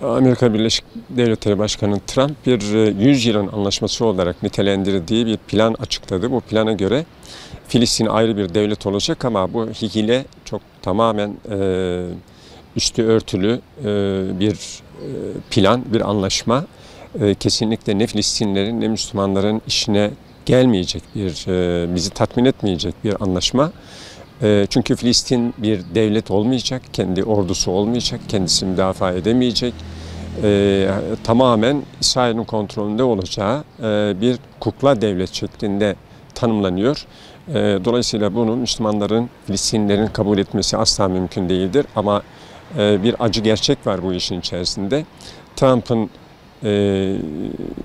Amerika Birleşik Devletleri Başkanı Trump bir 100 yılın anlaşması olarak nitelendirdiği bir plan açıkladı. Bu plana göre Filistin ayrı bir devlet olacak ama bu hile çok tamamen üstü örtülü bir plan, bir anlaşma. Kesinlikle ne Filistinlilerin ne Müslümanların işine gelmeyecek bizi tatmin etmeyecek bir anlaşma. Çünkü Filistin bir devlet olmayacak, kendi ordusu olmayacak, kendisini müdafaa edemeyecek. Tamamen İsrail'in kontrolünde olacağı bir kukla devlet şeklinde tanımlanıyor. Dolayısıyla bunu Müslümanların, Filistinlilerin kabul etmesi asla mümkün değildir. Ama bir acı gerçek var bu işin içerisinde. Trump'ın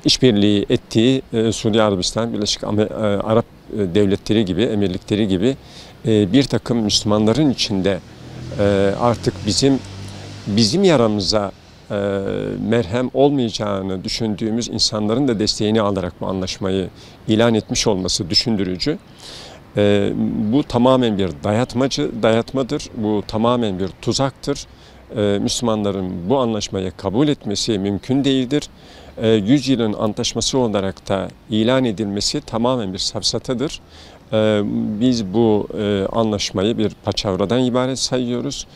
işbirliği ettiği Suudi Arabistan, Birleşik Arap Devletleri gibi, emirlikleri gibi bir takım Müslümanların içinde artık bizim yaramıza merhem olmayacağını düşündüğümüz insanların da desteğini alarak bu anlaşmayı ilan etmiş olması düşündürücü. Bu tamamen bir dayatmadır, bu tamamen bir tuzaktır. Müslümanların bu anlaşmayı kabul etmesi mümkün değildir. 100 yılın antlaşması olarak da ilan edilmesi tamamen bir safsatadır. Biz bu anlaşmayı bir paçavradan ibaret sayıyoruz.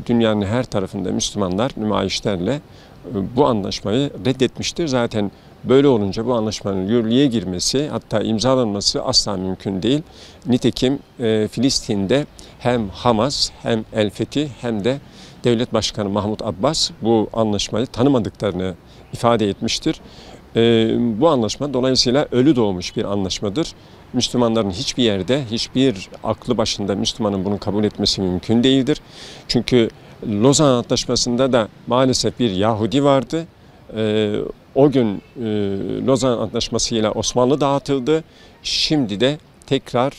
Dünyanın her tarafında Müslümanlar nümayişlerle bu anlaşmayı reddetmiştir. Zaten böyle olunca bu anlaşmanın yürürlüğe girmesi, hatta imzalanması asla mümkün değil. Nitekim Filistin'de hem Hamas hem El Fethi hem de Devlet Başkanı Mahmut Abbas bu anlaşmayı tanımadıklarını ifade etmiştir. Bu anlaşma dolayısıyla ölü doğmuş bir anlaşmadır. Müslümanların hiçbir yerde, hiçbir aklı başında Müslümanın bunu kabul etmesi mümkün değildir. Çünkü Lozan Antlaşması'nda da maalesef bir Yahudi vardı. O gün Lozan Antlaşması ile Osmanlı dağıtıldı. Şimdi de tekrar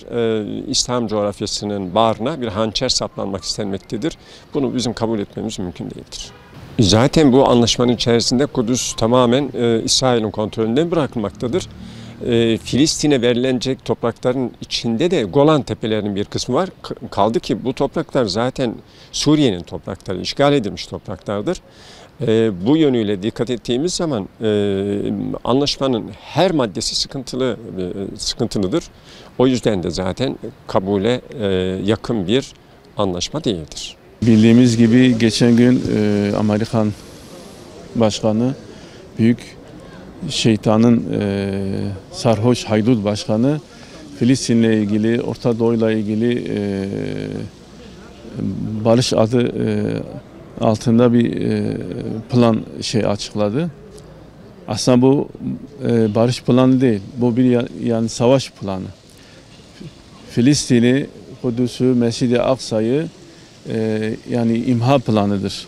İslam coğrafyasının bağrına bir hançer saplanmak istenmektedir. Bunu bizim kabul etmemiz mümkün değildir. Zaten bu anlaşmanın içerisinde Kudüs tamamen İsrail'in kontrolünden bırakılmaktadır. Filistin'e verilecek toprakların içinde de Golan Tepelerinin bir kısmı var. Kaldı ki bu topraklar zaten Suriye'nin toprakları, işgal edilmiş topraklardır. Bu yönüyle dikkat ettiğimiz zaman anlaşmanın her maddesi sıkıntılıdır. O yüzden de zaten kabule yakın bir anlaşma değildir. Bildiğimiz gibi geçen gün Amerikan Başkanı, büyük şeytanın sarhoş haydut başkanı Filistin'le ilgili, Orta Doğu'yla ilgili barış adı altında bir plan açıkladı. Aslında bu barış planı değil, bu bir yani savaş planı. Filistin'i, Kudüs'ü, Mescid-i Aksa'yı yani imha planıdır.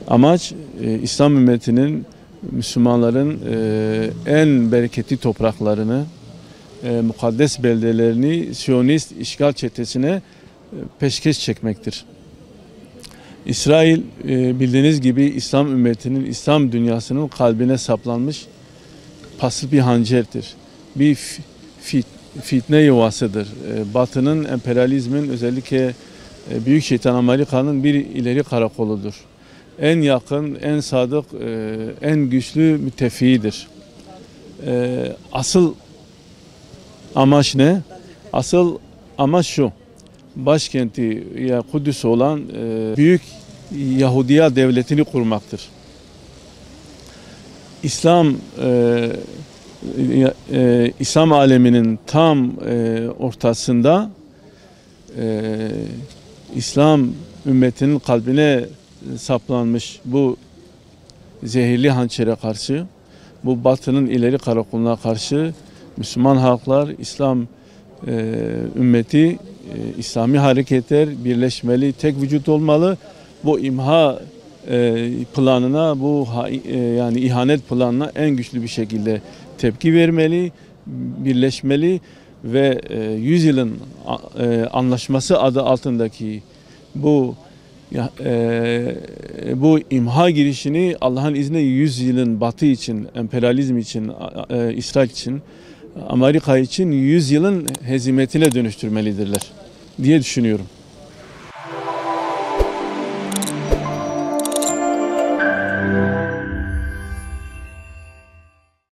Amaç İslam ümmetinin, Müslümanların en bereketli topraklarını, mukaddes beldelerini Siyonist işgal çetesine peşkeş çekmektir. İsrail bildiğiniz gibi İslam ümmetinin, İslam dünyasının kalbine saplanmış paslı bir hançerdir. Bir fitne yuvasıdır. Batı'nın, emperyalizmin, özellikle Büyük Şeytan Amerika'nın bir ileri karakoludur. En yakın, en sadık, en güçlü müttefiğidir. Asıl amaç ne? Asıl amaç şu: başkenti ya Kudüs olan büyük Yahudiya devletini kurmaktır. İslam aleminin tam ortasında İslam ümmetinin kalbine saplanmış bu zehirli hançere karşı, bu Batı'nın ileri karakoluna karşı Müslüman halklar, İslam ümmeti, İslami hareketler birleşmeli, tek vücut olmalı. Bu imha planına, bu yani ihanet planına en güçlü bir şekilde tepki vermeli, birleşmeli ve 100 yılın anlaşması adı altındaki bu imha girişini Allah'ın izniyle 100 yılın Batı için, emperyalizm için, İsrail için Amerika için 100 yılın hezimetine dönüştürmelidirler diye düşünüyorum.